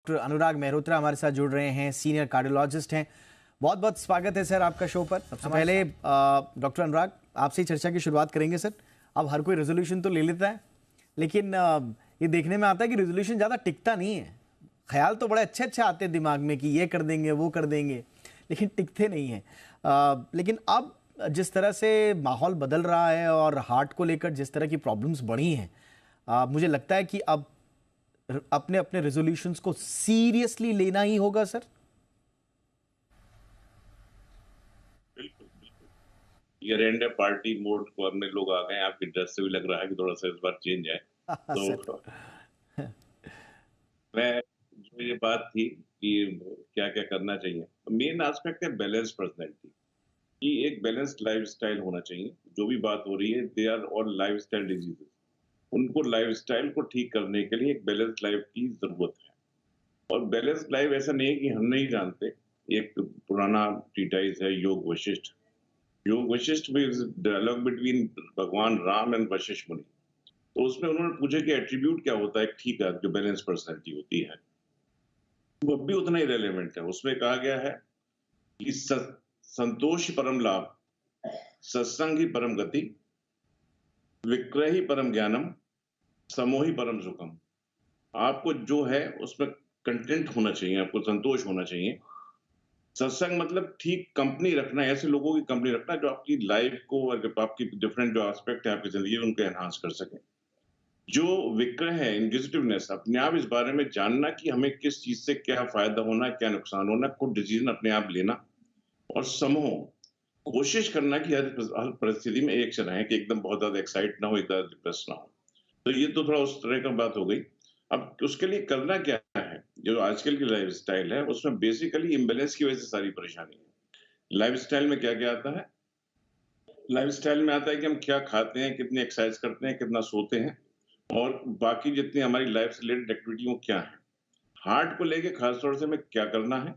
Doctor Anurag Mehrotra हमारे साथ जुड़ रहे हैं, सीनियर कार्डियोलॉजिस्ट हैं। बहुत बहुत स्वागत है सर आपका शो पर। सबसे पहले डॉक्टर अनुराग, आपसे ही चर्चा की शुरुआत करेंगे सर। अब हर कोई रेजोल्यूशन तो ले लेता है, लेकिन ये देखने में आता है कि रेजोल्यूशन ज़्यादा टिकता नहीं है। ख्याल तो बड़े अच्छे अच्छे आते हैं दिमाग में कि ये कर देंगे वो कर देंगे, लेकिन टिकते नहीं हैं। लेकिन अब जिस तरह से माहौल बदल रहा है और हार्ट को लेकर जिस तरह की प्रॉब्लम्स बढ़ी हैं, मुझे लगता है कि अब अपने अपने रेजोल्यूशंस को सीरियसली लेना ही होगा सर। बिल्कुल बिल्कुल, ये एंड पार्टी मोड को में लोग आ गए। आपकी ड्रेस से भी लग रहा है कि थोड़ा सा इस बार चेंज है। तो मैं जो ये बात थी कि क्या क्या करना चाहिए, मेन एस्पेक्ट है बैलेंस पर्सनैलिटी कि एक बैलेंस्ड लाइफस्टाइल होना चाहिए। जो भी बात हो रही है, they are all lifestyle diseases. उनको लाइफस्टाइल को ठीक करने के लिए एक बैलेंस लाइफ की जरूरत है। और बैलेंस लाइफ ऐसा नहीं है कि हम नहीं जानते। एक पुराना ट्रीटाइज है योग वशिष्ठ। योग वशिष्ठ में डायलॉग बिटवीन भगवान राम एंड वशिष्ठ मुनि। तो उसमें उन्होंने पूछा कि एट्रीब्यूट क्या होता है ठीक है जो बैलेंस पर्सनैलिटी होती है। वो भी उतना ही रेलेवेंट है। उसमें कहा गया है कि संतोष परम लाभ, सत्संग ही परम गति, विक्रय ही परम ज्ञानम, समोही परम सुखम। आपको जो है उसमें कंटेंट होना चाहिए, आपको संतोष होना चाहिए। सत्संग मतलब ठीक कंपनी रखना, ऐसे लोगों की कंपनी रखना जो आपकी लाइफ को और आपकी डिफरेंट जो एस्पेक्ट है आपकी जिंदगी उनको एनहांस कर सके। जो विक्रय है, इंक्विजिटिवनेस, अपने आप इस बारे में जानना कि हमें किस चीज से क्या फायदा होना, क्या नुकसान होना, खुद डिसीजन अपने आप लेना। और समूह, कोशिश करना कि हर परिस्थिति में एक से रहें, कि एकदम बहुत ज्यादा एक्साइट ना हो, एकदम डिप्रेस ना हो। तो ये तो थोड़ा उस तरह का बात हो गई। अब उसके लिए करना क्या है, जो आजकल की लाइफस्टाइल है उसमें बेसिकली इम्बेलेंस की वजह से सारी परेशानी है। लाइफस्टाइल में क्या क्या आता है? लाइफस्टाइल में आता है कि हम क्या खाते हैं, कितनी एक्सरसाइज करते हैं, कितना सोते हैं, और बाकी जितनी हमारी लाइफ से रिलेटेड एक्टिविटी वो क्या है। हार्ट को लेके खासतौर से हमें क्या करना है?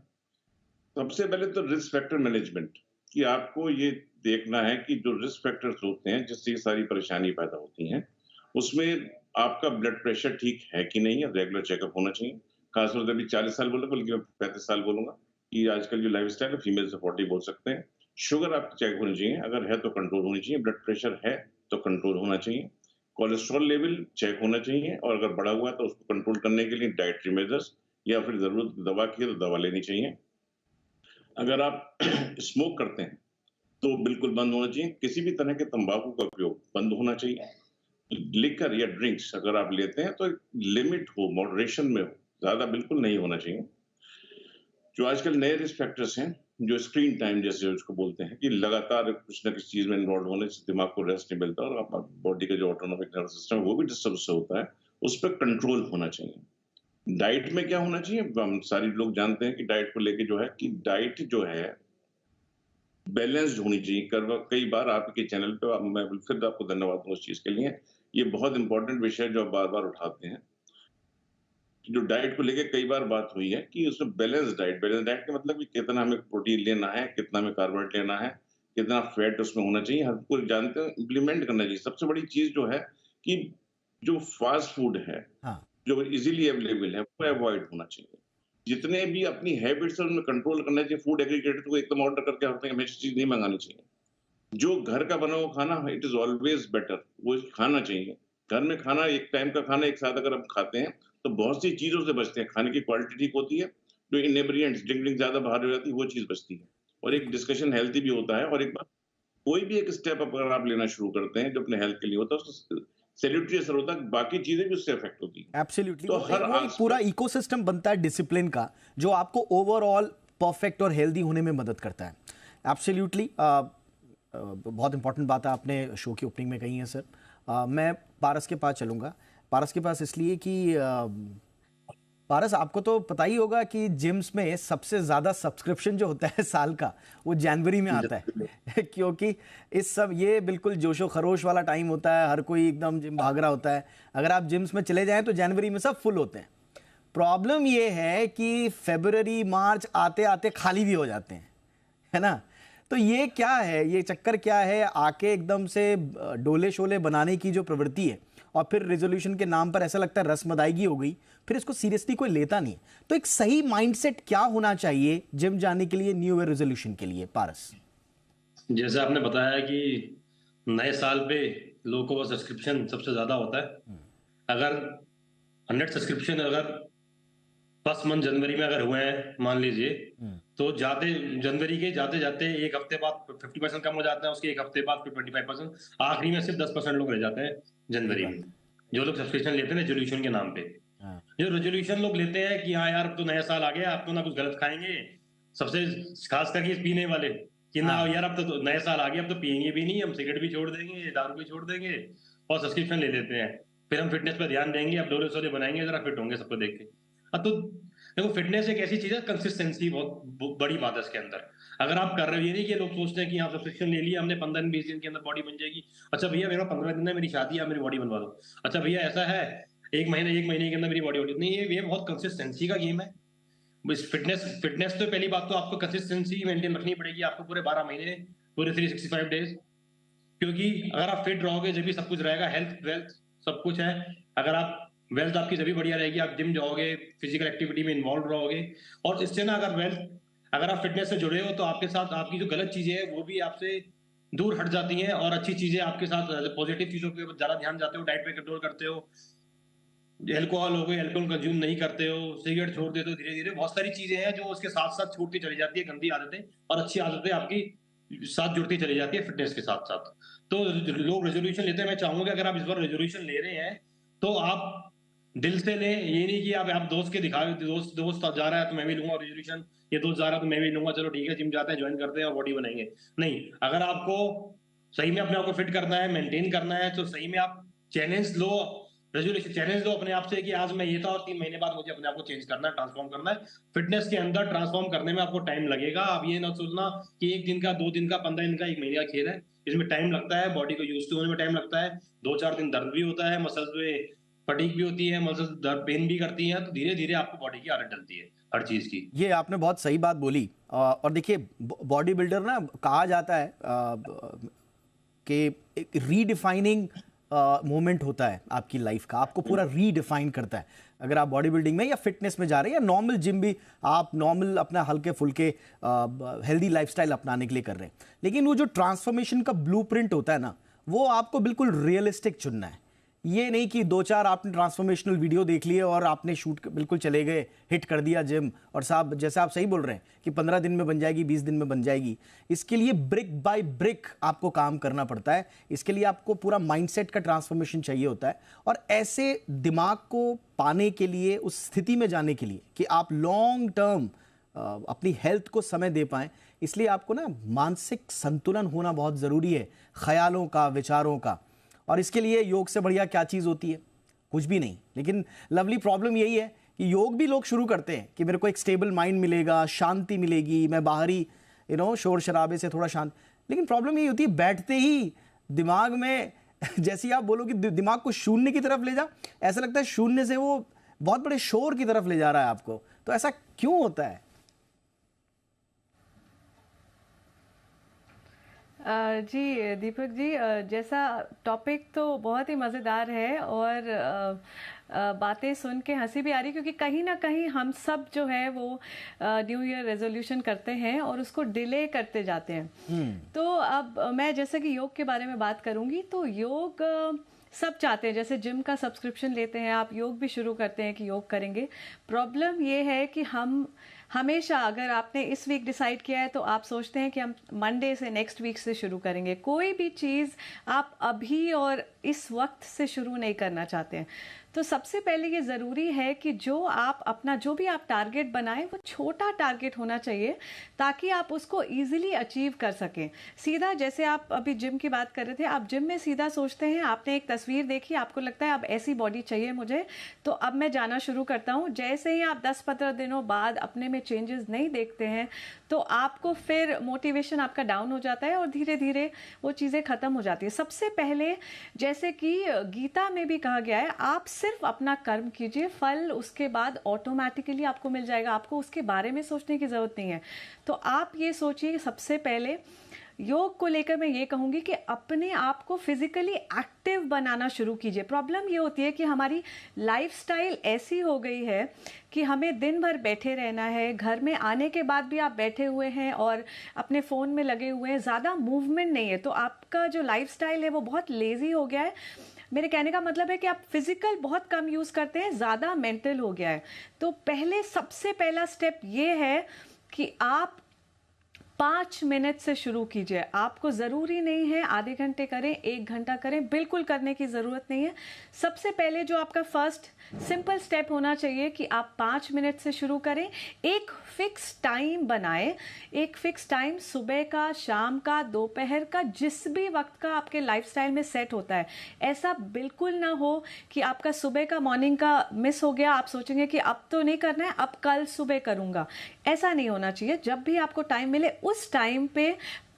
सबसे पहले तो रिस्क फैक्टर मैनेजमेंट, कि आपको ये देखना है कि जो रिस्क फैक्टर्स होते हैं जिससे ये सारी परेशानी पैदा होती हैं, उसमें आपका ब्लड प्रेशर ठीक है कि नहीं है, रेगुलर चेकअप होना चाहिए। खासतौर से अभी 40 साल बोला, बल्कि मैं 35 साल बोलूंगा कि आजकल जो लाइफस्टाइल है फीमेल से 40 बोल सकते हैं। शुगर आपकी चेक होनी चाहिए, अगर है तो कंट्रोल होनी चाहिए। ब्लड प्रेशर है तो कंट्रोल होना चाहिए। कोलेस्ट्रॉल लेवल चेक होना चाहिए, और अगर बढ़ा हुआ है तो उसको कंट्रोल करने के लिए डाइटरी मेजर्स या फिर जरूरत दवा की है तो दवा लेनी चाहिए। अगर आप स्मोक करते हैं तो बिल्कुल बंद होना चाहिए। किसी भी तरह के तंबाकू का उपयोग बंद होना चाहिए। लिकर या ड्रिंक्स अगर आप लेते हैं तो लिमिट हो, मॉडरेशन में हो, ज्यादा बिल्कुल नहीं होना चाहिए। जो आजकल नए रिस्क फैक्टर्स हैं, जो स्क्रीन टाइम जैसे उसको बोलते हैं, कि लगातार कुछ ना किसी चीज में इन्वॉल्व होने से दिमाग को रेस्ट नहीं मिलता और आपका बॉडी का जो ऑटोनॉमिक नर्वस सिस्टम है वो भी डिस्टर्ब से होता है। उस पर कंट्रोल होना चाहिए। डाइट में क्या होना चाहिए, हम सारी लोग जानते हैं कि डाइट को लेके जो है कि डाइट जो है बैलेंस्ड होनी चाहिए। कई बार आपके चैनल पे मैं फिर आपको धन्यवाद दूं उस चीज के लिए। ये बहुत इंपॉर्टेंट विषय जो आप बार बार उठाते हैं, जो डाइट को लेके कई बार बात हुई है कि उसमें बैलेंस डाइट का मतलब कि कितना हमें प्रोटीन लेना है, कितना हमें कार्बोहाइड्रेट लेना है, कितना फैट उसमें होना चाहिए, हर कोई जानते हैं, इम्प्लीमेंट करना चाहिए। सबसे बड़ी चीज जो है कि जो फास्ट फूड है, हाँ, जो इजीली अवेलेबल है, वो अवॉइड होना चाहिए। जितने भी अपनी हैबिट्स है उनमें कंट्रोल करना चाहिए। फूड एग्रीगेटर को एकदम ऑर्डर करके हर टाइम हमेशा चीज नहीं मंगानी चाहिए। जो घर का बना हुआ खाना है, इट इज ऑलवेज बेटर, वो खाना चाहिए। घर में खाना, एक टाइम का खाना एक साथ अगर हम खाते हैं तो बहुत सी चीजों से बचते हैं। खाने की क्वालिटी ठीक होती है, जो इनेब्रिएंट्स ड्रिंकिंग ज्यादा बाहर हो जाती है वो चीज बचती है, और एक बिल्कुल। डिस्कशन हेल्थी भी होता है। और एक बार कोई भी एक स्टेप अगर आप लेना शुरू करते हैं जो अपने हेल्थ के लिए होता है, उसका सैल्यूटरी असर होता है, बाकी चीजें भी उससे अफेक्ट होती है। एब्सोल्युटली, तो हर वो एक पूरा आस्पेक्ट इकोसिस्टम बनता है डिसिप्लिन का, जो आपको ओवरऑल परफेक्ट और हेल्दी होने में मदद करता है। एब्सोल्युटली, बहुत इंपॉर्टेंट बात है आपने शो की ओपनिंग में कही है सर। मैं पारस के पास चलूंगा। पारस के पास इसलिए कि पारस, आपको तो पता ही होगा कि जिम्स में सबसे ज़्यादा सब्सक्रिप्शन जो होता है साल का, वो जनवरी में आता है क्योंकि इस सब ये बिल्कुल जोशो खरोश वाला टाइम होता है, हर कोई एकदम जिम भाग रहा होता है। अगर आप जिम्स में चले जाएं तो जनवरी में सब फुल होते हैं। प्रॉब्लम ये है कि फरवरी मार्च आते आते खाली भी हो जाते हैं, है ना। तो ये क्या है, ये चक्कर क्या है, आके एकदम से डोले शोले बनाने की जो प्रवृत्ति है और फिर रेजोल्यूशन के नाम पर ऐसा लगता है रस्म अदायगी हो गई, फिर इसको सीरियसली कोई लेता नहीं। तो एक सही माइंडसेट क्या होना चाहिए जिम जाने के लिए, न्यू ईयर रेजोल्यूशन के लिए, पारस? जैसे आपने बताया कि नए साल पे लोगों को सब्सक्रिप्शन सबसे ज्यादा होता है। अगर 100 सब्सक्रिप्शन अगर फर्स्ट मंथ जनवरी में अगर हुए हैं मान लीजिए, तो जनवरी के जाते जाते एक हफ्ते बाद 50% कम हो जाते हैं, उसके एक हफ्ते बाद फिर 25%, आखिरी में सिर्फ 10% लोग रह जाते हैं जनवरी में, जो लोग सब्सक्रिप्शन लेते हैं रेजोल्यूशन के नाम पे। जो रेजोल्यूशन लोग लेते हैं कि हाँ यार अब तो नया साल आ गया, अब तो ना कुछ गलत खाएंगे, सबसे खास करके पीने वाले कि ना यार अब तो नया साल आ गया, अब तो पियेंगे भी नहीं, हम सिगरेट भी छोड़ देंगे, दारू भी छोड़ देंगे और सब्सक्रिप्शन ले लेते हैं, फिर हम फिटनेस पर ध्यान देंगे, अब डोले सोले बनाएंगे, जरा फिट होंगे सबको देख के। अब तो देखो फिटनेस एक ऐसी चीज है, कंसिस्टेंसी बहुत बड़ी बात है इसके अंदर। अगर आप कर रहे हो, ये नहीं कि लोग सोचते हैं कि आप सब्सक्रिप्शन ले लिया हमने, 15-20 दिन के अंदर बॉडी बन जाएगी। अच्छा भैया मेरा 15 दिन है, मेरी शादी है, मेरी बॉडी बनवा दो। अच्छा भैया ऐसा है एक महीने के अंदर मेरी बॉडी होती नहीं, ये बहुत कंसिस्टेंसी का गेम है। फिटनेस तो पहली बात तो आपको कंसिस्टेंसी मेंटेन रखनी पड़ेगी आपको पूरे 12 महीने, पूरे 365 डेज, क्योंकि अगर आप फिट रहोगे जब भी सब कुछ रहेगा, हेल्थ वेल्थ सब कुछ है। अगर आप वेल्थ आपकी जब भी बढ़िया रहेगी, आप जिम जाओगे, फिजिकल एक्टिविटी में इन्वॉल्व रहोगे, और इससे ना अगर आप फिटनेस से जुड़े हो तो आपके साथ आपकी जो गलत चीजें हैं वो भी आपसे दूर हट जाती हैं, और अच्छी चीजें आपके साथ पॉजिटिव चीजों पे ज्यादा ध्यान जाते हो, डाइट पे कंट्रोल करते हो, एल्कोहल हो गई, एल्कोहल कंज्यूम नहीं करते हो, सिगरेट छोड़ देते हो, धीरे धीरे बहुत सारी चीजें हैं जो उसके साथ साथ छूटती चली जाती है, गंदी आदतें और अच्छी आदतें आपकी साथ जुड़ती चली जाती है फिटनेस के साथ साथ। तो लोग रेजोल्यूशन लेते हैं, मैं चाहूंगा कि अगर आप इस बार रेजोल्यूशन ले रहे हैं तो आप दिल से लें, ये नहीं कि आप दोस्त के दिखावे, दोस्त जा रहा है तो मैं भी लूंगा रेजोल्यूशन, ये दोस्त जा रहा है तो मैं भी लूंगा, चलो ठीक है जिम जाते हैं, ज्वाइन करते हैं और बॉडी बनाएंगे। नहीं, अगर आपको सही में अपने आप को फिट करना है, मेंटेन करना है, तो सही में आप चैलेंज लो, रेजोल्यूशन चैलेंज लो अपने आप से कि आज मैं ये था और 3 महीने बाद मुझे अपने आप को चेंज करना है, ट्रांसफॉर्म करना है। फिटनेस के अंदर ट्रांसफॉर्म करने में आपको टाइम लगेगा। आप ये ना सोचना कि 1 दिन का, 2 दिन का, 15 दिन का, 1 महीने का खेल है। इसमें टाइम लगता है, बॉडी को यूज टू होने में टाइम लगता है, 2-4 दिन दर्द भी होता है, मसल्स में फटीग भी होती है, मसल्स दर्द पेन भी करती हैं, तो धीरे धीरे आपको बॉडी की आदत डलती है हर चीज की। ये आपने बहुत सही बात बोली। और देखिए बॉडी बिल्डर ना, कहा जाता है कि एक रीडिफाइनिंग मोमेंट होता है आपकी लाइफ का, आपको पूरा रीडिफाइन करता है। अगर आप बॉडी बिल्डिंग में या फिटनेस में जा रहे हैं, या नॉर्मल जिम भी आप नॉर्मल अपना हल्के फुल्के हेल्दी लाइफस्टाइल अपनाने के लिए कर रहे हैं, लेकिन वो जो ट्रांसफॉर्मेशन का ब्लूप्रिंट होता है ना, वो आपको बिल्कुल रियलिस्टिक चुनना है। ये नहीं कि 2-4 आपने ट्रांसफॉर्मेशनल वीडियो देख लिए और आपने शूट बिल्कुल चले गए, हिट कर दिया जिम, और साहब जैसे आप सही बोल रहे हैं कि 15 दिन में बन जाएगी, 20 दिन में बन जाएगी। इसके लिए ब्रिक बाय ब्रिक आपको काम करना पड़ता है। इसके लिए आपको पूरा माइंडसेट का ट्रांसफॉर्मेशन चाहिए होता है, और ऐसे दिमाग को पाने के लिए, उस स्थिति में जाने के लिए कि आप लॉन्ग टर्म अपनी हेल्थ को समय दे पाएं, इसलिए आपको ना मानसिक संतुलन होना बहुत ज़रूरी है, ख्यालों का, विचारों का। और इसके लिए योग से बढ़िया क्या चीज़ होती है? कुछ भी नहीं। लेकिन लवली प्रॉब्लम यही है कि योग भी लोग शुरू करते हैं कि मेरे को एक स्टेबल माइंड मिलेगा, शांति मिलेगी, मैं बाहरी शोर शराबे से थोड़ा शांत। लेकिन प्रॉब्लम यही होती है, बैठते ही दिमाग में जैसे ही आप बोलो कि दिमाग को शून्य की तरफ ले जा, ऐसा लगता है शून्य से वो बहुत बड़े शोर की तरफ ले जा रहा है आपको। तो ऐसा क्यों होता है? जी दीपक जी, जैसा टॉपिक तो बहुत ही मज़ेदार है, और बातें सुन के हंसी भी आ रही, क्योंकि कहीं ना कहीं हम सब जो है वो न्यू ईयर रेजोल्यूशन करते हैं और उसको डिले करते जाते हैं। तो अब मैं जैसे कि योग के बारे में बात करूंगी, तो योग सब चाहते हैं, जैसे जिम का सब्सक्रिप्शन लेते हैं आप, योग भी शुरू करते हैं कि योग करेंगे। प्रॉब्लम ये है कि हम हमेशा, अगर आपने इस वीक डिसाइड किया है तो आप सोचते हैं कि हम मंडे से, नेक्स्ट वीक से शुरू करेंगे। कोई भी चीज़ आप अभी और इस वक्त से शुरू नहीं करना चाहते हैं। तो सबसे पहले ये ज़रूरी है कि जो भी आप टारगेट बनाएं, वो छोटा टारगेट होना चाहिए, ताकि आप उसको ईजिली अचीव कर सकें। सीधा, जैसे आप अभी जिम की बात कर रहे थे, आप जिम में सीधा सोचते हैं, आपने एक तस्वीर देखी, आपको लगता है अब ऐसी बॉडी चाहिए मुझे, तो अब मैं जाना शुरू करता हूँ। जैसे ही आप 10-15 दिनों बाद अपने में चेंजेस नहीं देखते हैं, तो आपको फिर मोटिवेशन आपका डाउन हो जाता है और धीरे धीरे वो चीज़ें ख़त्म हो जाती है। सबसे पहले, जैसे कि गीता में भी कहा गया है, आप सिर्फ अपना कर्म कीजिए, फल उसके बाद ऑटोमेटिकली आपको मिल जाएगा, आपको उसके बारे में सोचने की ज़रूरत नहीं है। तो आप ये सोचिए, सबसे पहले योग को लेकर मैं ये कहूँगी कि अपने आप को फिजिकली एक्टिव बनाना शुरू कीजिए। प्रॉब्लम ये होती है कि हमारी लाइफस्टाइल ऐसी हो गई है कि हमें दिन भर बैठे रहना है, घर में आने के बाद भी आप बैठे हुए हैं और अपने फ़ोन में लगे हुए हैं, ज़्यादा मूवमेंट नहीं है, तो आपका जो लाइफस्टाइल है वो बहुत लेज़ी हो गया है। मेरे कहने का मतलब है कि आप फिजिकल बहुत कम यूज़ करते हैं, ज़्यादा मेंटल हो गया है। तो सबसे पहला स्टेप ये है कि आप 5 मिनट से शुरू कीजिए। आपको ज़रूरी नहीं है आधे घंटे करें, 1 घंटा करें, बिल्कुल करने की ज़रूरत नहीं है। सबसे पहले जो आपका फर्स्ट सिंपल स्टेप होना चाहिए कि आप 5 मिनट से शुरू करें। एक फिक्स टाइम बनाएं, एक फिक्स टाइम सुबह का, शाम का, दोपहर का, जिस भी वक्त का आपके लाइफस्टाइल में सेट होता है। ऐसा बिल्कुल ना हो कि आपका सुबह का, मॉर्निंग का मिस हो गया, आप सोचेंगे कि अब तो नहीं करना है, अब कल सुबह करूँगा। ऐसा नहीं होना चाहिए। जब भी आपको टाइम मिले उस टाइम पे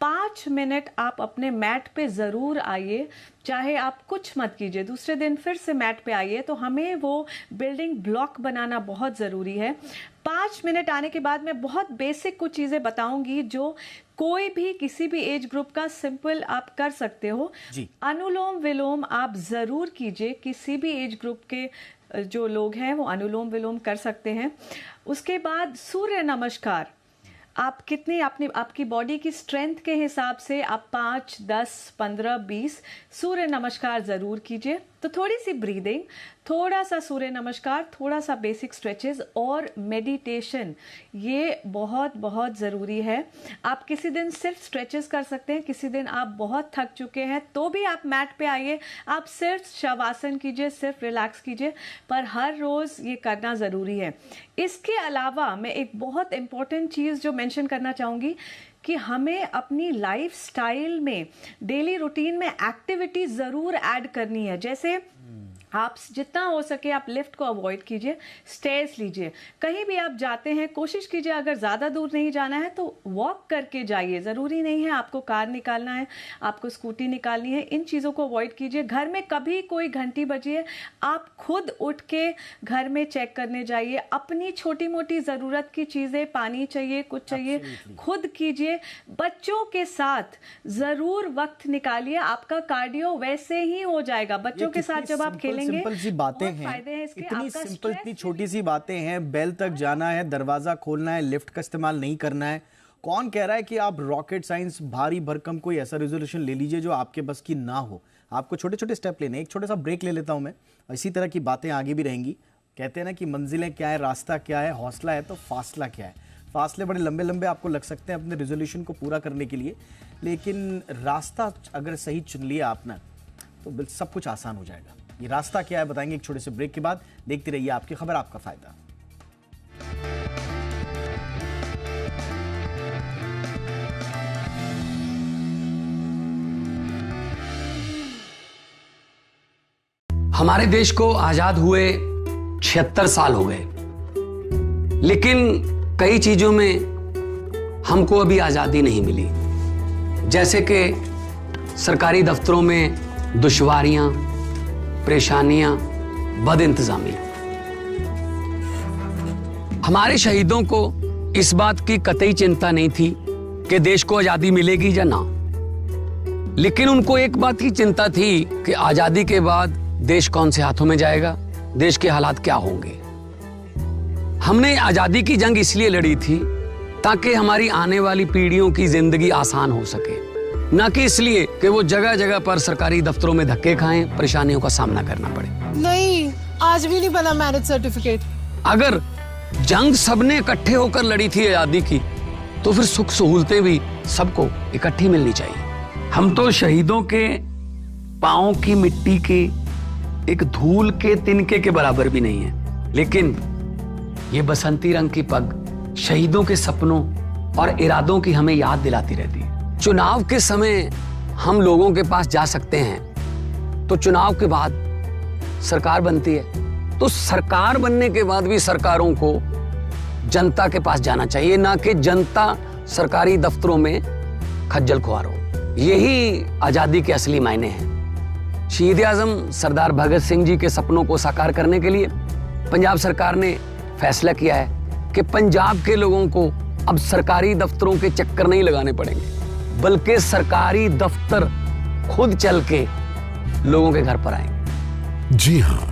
5 मिनट आप अपने मैट पे ज़रूर आइए। चाहे आप कुछ मत कीजिए, दूसरे दिन फिर से मैट पे आइए। तो हमें वो बिल्डिंग ब्लॉक बनाना बहुत ज़रूरी है। 5 मिनट आने के बाद मैं बहुत बेसिक कुछ चीज़ें बताऊंगी जो कोई भी किसी भी एज ग्रुप का सिंपल आप कर सकते हो जी। अनुलोम विलोम आप ज़रूर कीजिए। किसी भी एज ग्रुप के जो लोग हैं वो अनुलोम विलोम कर सकते हैं। उसके बाद सूर्य नमस्कार आप कितनी आपकी बॉडी की स्ट्रेंथ के हिसाब से आप 5, 10, 15, 20 सूर्य नमस्कार ज़रूर कीजिए। तो थोड़ी सी ब्रीदिंग, थोड़ा सा सूर्य नमस्कार, थोड़ा सा बेसिक स्ट्रेचेस और मेडिटेशन, ये बहुत बहुत ज़रूरी है। आप किसी दिन सिर्फ स्ट्रेचेस कर सकते हैं, किसी दिन आप बहुत थक चुके हैं तो भी आप मैट पे आइए, आप सिर्फ शवासन कीजिए, सिर्फ रिलैक्स कीजिए, पर हर रोज़ ये करना ज़रूरी है। इसके अलावा मैं एक बहुत इम्पॉर्टेंट चीज़ जो मेंशन करना चाहूँगी कि हमें अपनी लाइफस्टाइल में, डेली रूटीन में एक्टिविटी ज़रूर ऐड करनी है। जैसे आप जितना हो सके आप लिफ्ट को अवॉइड कीजिए, स्टेयर्स लीजिए। कहीं भी आप जाते हैं कोशिश कीजिए अगर ज़्यादा दूर नहीं जाना है तो वॉक करके जाइए। ज़रूरी नहीं है आपको कार निकालना है, आपको स्कूटी निकालनी है। इन चीज़ों को अवॉइड कीजिए। घर में कभी कोई घंटी बजी है आप खुद उठ के घर में चेक करने जाइए। अपनी छोटी मोटी ज़रूरत की चीज़ें, पानी चाहिए, कुछ चाहिए, खुद कीजिए। बच्चों के साथ ज़रूर वक्त निकालिए, आपका कार्डियो वैसे ही हो जाएगा। बच्चों के साथ जब आप खेलेंगे, सिंपल सी बातें हैं, इतनी सिंपल, इतनी छोटी सी बातें हैं। बेल तक जाना है, दरवाजा खोलना है, लिफ्ट का इस्तेमाल नहीं करना है। कौन कह रहा है कि आप रॉकेट साइंस, भारी भरकम कोई ऐसा रेजोल्यूशन ले लीजिए जो आपके बस की ना हो। आपको छोटे छोटे स्टेप लेने। एक छोटा सा ब्रेक ले लेता हूं मैं, इसी तरह की बातें आगे भी रहेंगी। कहते हैं ना कि मंजिलें क्या है, रास्ता क्या है, हौसला है तो फासला क्या है। फासले बड़े लंबे लंबे आपको लग सकते हैं अपने रेजोल्यूशन को पूरा करने के लिए, लेकिन रास्ता अगर सही चुन लिया आपने तो सब कुछ आसान हो जाएगा। ये रास्ता क्या है बताएंगे एक छोटे से ब्रेक के बाद। देखते रहिए आपकी खबर, आपका फायदा। हमारे देश को आजाद हुए 76 साल हो गए, लेकिन कई चीजों में हमको अभी आजादी नहीं मिली। जैसे कि सरकारी दफ्तरों में दुश्वारियां, परेशानियां, बदइंतजामी। हमारे शहीदों को इस बात की कतई चिंता नहीं थी कि देश को आजादी मिलेगी या ना, लेकिन उनको एक बात की चिंता थी कि आजादी के बाद देश कौन से हाथों में जाएगा, देश के हालात क्या होंगे। हमने आजादी की जंग इसलिए लड़ी थी ताकि हमारी आने वाली पीढ़ियों की जिंदगी आसान हो सके, ना कि इसलिए कि वो जगह जगह पर सरकारी दफ्तरों में धक्के खाएं, परेशानियों का सामना करना पड़े। नहीं, आज भी नहीं बना मैरिज सर्टिफिकेट। अगर जंग सबने इकट्ठे होकर लड़ी थी आजादी की, तो फिर सुख सहूलतें भी सबको इकट्ठी मिलनी चाहिए। हम तो शहीदों के पांव की मिट्टी के एक धूल के तिनके के बराबर भी नहीं है, लेकिन ये बसंती रंग की पग शहीदों के सपनों और इरादों की हमें याद दिलाती रहती है। चुनाव के समय हम लोगों के पास जा सकते हैं, तो चुनाव के बाद सरकार बनती है, तो सरकार बनने के बाद भी सरकारों को जनता के पास जाना चाहिए, ना कि जनता सरकारी दफ्तरों में खज्जल खुआर हो। यही आजादी के असली मायने हैं। शहीद आजम सरदार भगत सिंह जी के सपनों को साकार करने के लिए पंजाब सरकार ने फैसला किया है कि पंजाब के लोगों को अब सरकारी दफ्तरों के चक्कर नहीं लगाने पड़ेंगे। बल्कि सरकारी दफ्तर खुद चल के लोगों के घर पर आएंगे। जी हां,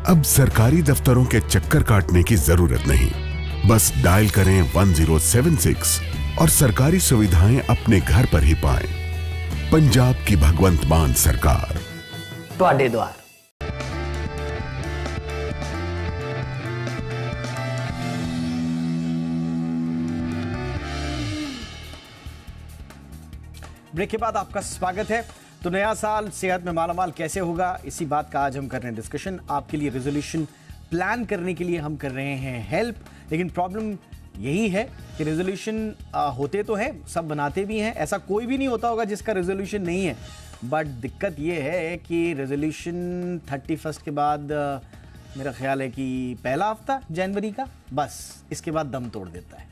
अब सरकारी दफ्तरों के चक्कर काटने की जरूरत नहीं। बस डायल करें 1076 और सरकारी सुविधाएं अपने घर पर ही पाएं। पंजाब की भगवंत मान सरकार, ਤੁਹਾਡੇ द्वार। ब्रेक के बाद आपका स्वागत है। तो नया साल सेहत में मालामाल कैसे होगा, इसी बात का आज हम कर रहे हैं डिस्कशन। आपके लिए रेजोल्यूशन प्लान करने के लिए हम कर रहे हैं हेल्प, लेकिन प्रॉब्लम यही है कि रेजोल्यूशन होते तो है, सब बनाते भी हैं, ऐसा कोई भी नहीं होता होगा जिसका रेजोल्यूशन नहीं है। बट दिक्कत ये है कि रेजोल्यूशन 31 के बाद मेरा ख्याल है कि पहला हफ्ता जनवरी का, बस इसके बाद दम तोड़ देता है।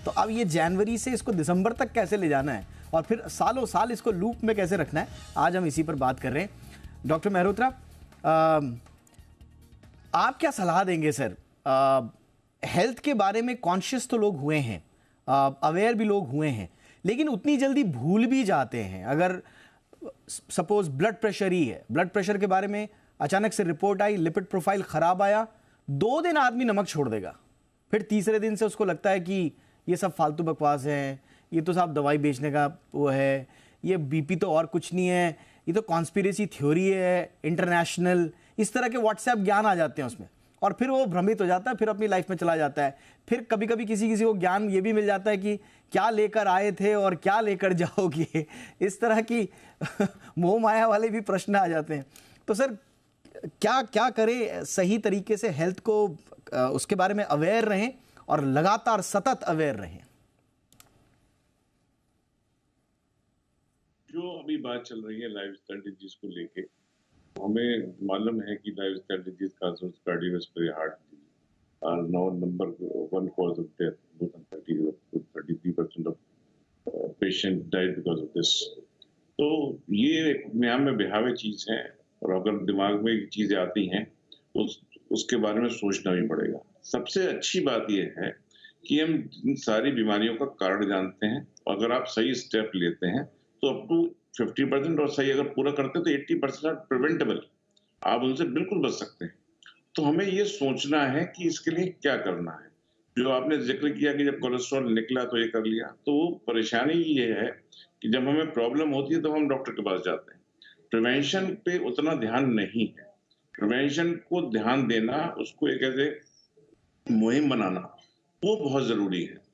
तो अब ये जनवरी से इसको दिसंबर तक कैसे ले जाना है और फिर सालों साल इसको लूप में कैसे रखना है, आज हम इसी पर बात कर रहे हैं। डॉक्टर मेहरोत्रा, आप क्या सलाह देंगे सर? हेल्थ के बारे में कॉन्शियस तो लोग हुए हैं, अवेयर भी लोग हुए हैं, लेकिन उतनी जल्दी भूल भी जाते हैं। अगर सपोज ब्लड प्रेशर ही है, ब्लड प्रेशर के बारे में अचानक से रिपोर्ट आई, लिपिड प्रोफाइल खराब आया, 2 दिन आदमी नमक छोड़ देगा, फिर तीसरे दिन से उसको लगता है कि ये सब फालतू बकवास है, ये तो साहब दवाई बेचने का वो है, ये बीपी तो और कुछ नहीं है, ये तो कॉन्स्पिरेसी थ्योरी है इंटरनेशनल, इस तरह के व्हाट्सएप ज्ञान आ जाते हैं उसमें, और फिर वो भ्रमित हो जाता है, फिर अपनी लाइफ में चला जाता है। फिर कभी कभी किसी किसी को ज्ञान ये भी मिल जाता है कि क्या लेकर आए थे और क्या लेकर जाओगे, इस तरह की मोह माया वाले भी प्रश्न आ जाते हैं। तो सर क्या क्या करें सही तरीके से हेल्थ को, उसके बारे में अवेयर रहें और लगातार सतत अवेयर रहें? जो अभी बात चल रही है लाइफस्टाइल डिजीज को लेके, हमें मालूम है कि लाइफस्टाइल डिजीज खासतौर से cardiovascular heart disease are now number 1 cause of death, more than 33% of patient died because of this. तो ये एक यहाँ में बेहावे चीज है, और अगर दिमाग में चीजें आती हैं तो उसके बारे में सोचना भी पड़ेगा। सबसे अच्छी बात यह है कि हम इन सारी बीमारियों का कारण जानते हैं, और अगर आप सही स्टेप लेते हैं तो अप टू 50%, और सही अगर पूरा करते हैं तो 80% आर प्रिवेंटेबल, आप उनसे बिल्कुल बच सकते हैं। तो हमें ये सोचना है कि इसके लिए क्या करना है। जो आपने जिक्र किया कि जब कोलेस्ट्रॉल निकला तो ये कर लिया, तो वो परेशानी ये है कि जब हमें प्रॉब्लम होती है तो हम डॉक्टर के पास जाते हैं। प्रिवेंशन पे उतना ध्यान नहीं है। प्रिवेंशन को ध्यान देना, उसको एक ऐसे मुहिम बनाना, वो बहुत जरूरी है।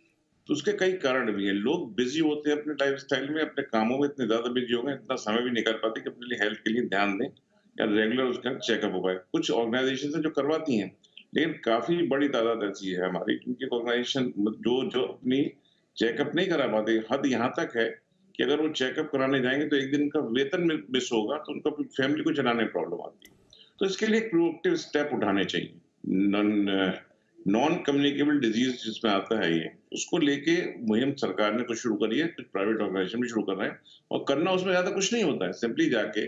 तो उसके कई कारण भी हैं। लोग बिजी होते हैं अपने लाइफस्टाइल में, अपने कामों में इतने ज्यादा बिजी हो गए, इतना समय भी निकाल पाते कि अपने लिए हेल्थ के लिए ध्यान दें या रेगुलर उसका चेकअप हो पाए। कुछ ऑर्गेनाइजेशन जो करवाती हैं, लेकिन काफी बड़ी तादाद ऐसी है हमारी, क्योंकि ऑर्गेनाइजेशन जो अपनी चेकअप नहीं करा पाते। हद यहाँ तक है कि अगर वो चेकअप कराने जाएंगे तो एक दिन का वेतन मिस होगा तो उनको फैमिली को चलाने में प्रॉब्लम आती है। तो इसके लिए प्रोएक्टिव स्टेप उठाने चाहिए। नॉन कम्युनिकेबल डिजीज जिसमें आता है ये, उसको लेके मुहिम सरकार ने कुछ शुरू करी है, कुछ प्राइवेट ऑर्गेनाइजेशन भी शुरू कर रहे हैं। और करना उसमें ज्यादा कुछ नहीं होता है, सिंपली जाके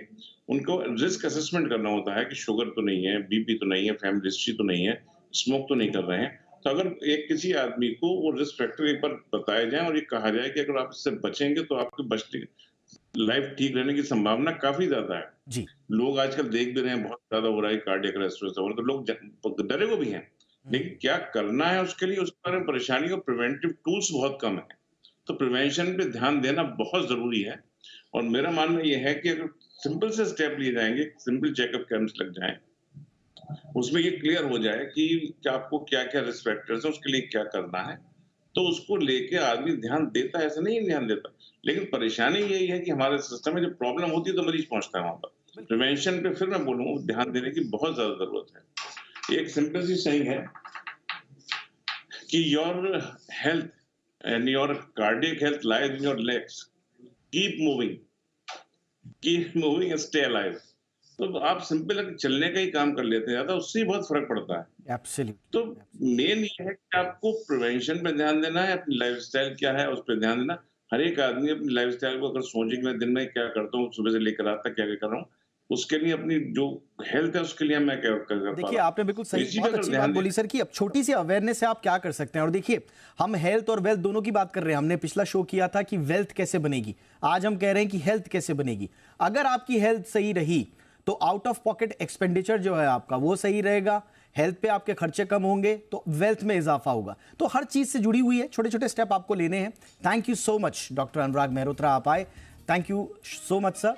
उनको रिस्क असेसमेंट करना होता है कि शुगर तो नहीं है, बीपी तो नहीं है, फैमिली हिस्ट्री तो नहीं है, स्मोक तो नहीं कर रहे हैं। तो अगर एक किसी आदमी को वो रिस्क फैक्टर एक बार बताए जाए और ये कहा जाए कि अगर आप इससे बचेंगे तो आपके बचने लाइफ ठीक रहने की संभावना काफी ज्यादा है। जी, लोग आजकल देख भी रहे हैं, बहुत ज्यादा हो रहा है कार्डियक अरेस्ट हो रहा है, तो लोग डरे को भी हैं, लेकिन क्या करना है उसके लिए, उसके बारे में परेशानी और प्रिवेंटिव टूल्स बहुत कम है। तो प्रिवेंशन पे ध्यान देना बहुत जरूरी है। और मेरा मानना यह है कि अगर सिंपल से स्टेप लिए जाएंगे, सिंपल चेकअप कैंप्स लग जाएं, उसमें ये क्लियर हो जाए कि आपको क्या क्या रिस्क फैक्टर्स है, उसके लिए क्या करना है, तो उसको लेके आदमी ध्यान देता है। ऐसा नहीं ध्यान देता, लेकिन परेशानी यही है कि हमारे सिस्टम में जब प्रॉब्लम होती है तो मरीज पहुंचता है वहां पर। प्रिवेंशन पे फिर मैं बोलूँ ध्यान देने की बहुत ज्यादा जरूरत है। एक सिंपल सी सही है कि your health and your cardiac health lies in your legs, keep moving, stay alive. तो आप सिंपल चलने का ही काम कर लेते हैं ज्यादा, उससे ही बहुत फर्क पड़ता है। एब्सोल्यूट। तो मेन ये है कि आपको प्रिवेंशन पे ध्यान देना है, अपनी लाइफस्टाइल क्या है उस पर ध्यान देना। हर एक आदमी अपनी लाइफस्टाइल को अगर सोचे कि मैं दिन में क्या करता हूँ, सुबह से लेकर रात तक क्या क्या कर रहा हूँ, उसके लिए अपनी जो हेल्थ है उसके लिए मैं क्या कर पा देखिए, रहा हूं? आपने बिल्कुल सही, इसी बहुत का अगर अच्छी ध्यान बात दें- बोली सर कि अब छोटी सी अवेयरनेस से आप क्या कर सकते हैं। और देखिए, हम हेल्थ और वेल्थ दोनों की बात कर रहे हैं। हमने पिछला शो किया था कि वेल्थ कैसे बनेगी, आज हम कह रहे हैं कि हेल्थ कैसे बनेगी। अगर आपकी हेल्थ सही रही तो आउट ऑफ पॉकेट एक्सपेंडिचर जो है आपका वो सही रहेगा, हेल्थ पे आपके खर्चे कम होंगे तो वेल्थ में इजाफा होगा। तो हर चीज से जुड़ी हुई है, छोटे छोटे स्टेप आपको लेने हैं। Thank you so much doctor Anurag Mehrotra, आप आए, thank you so much sir.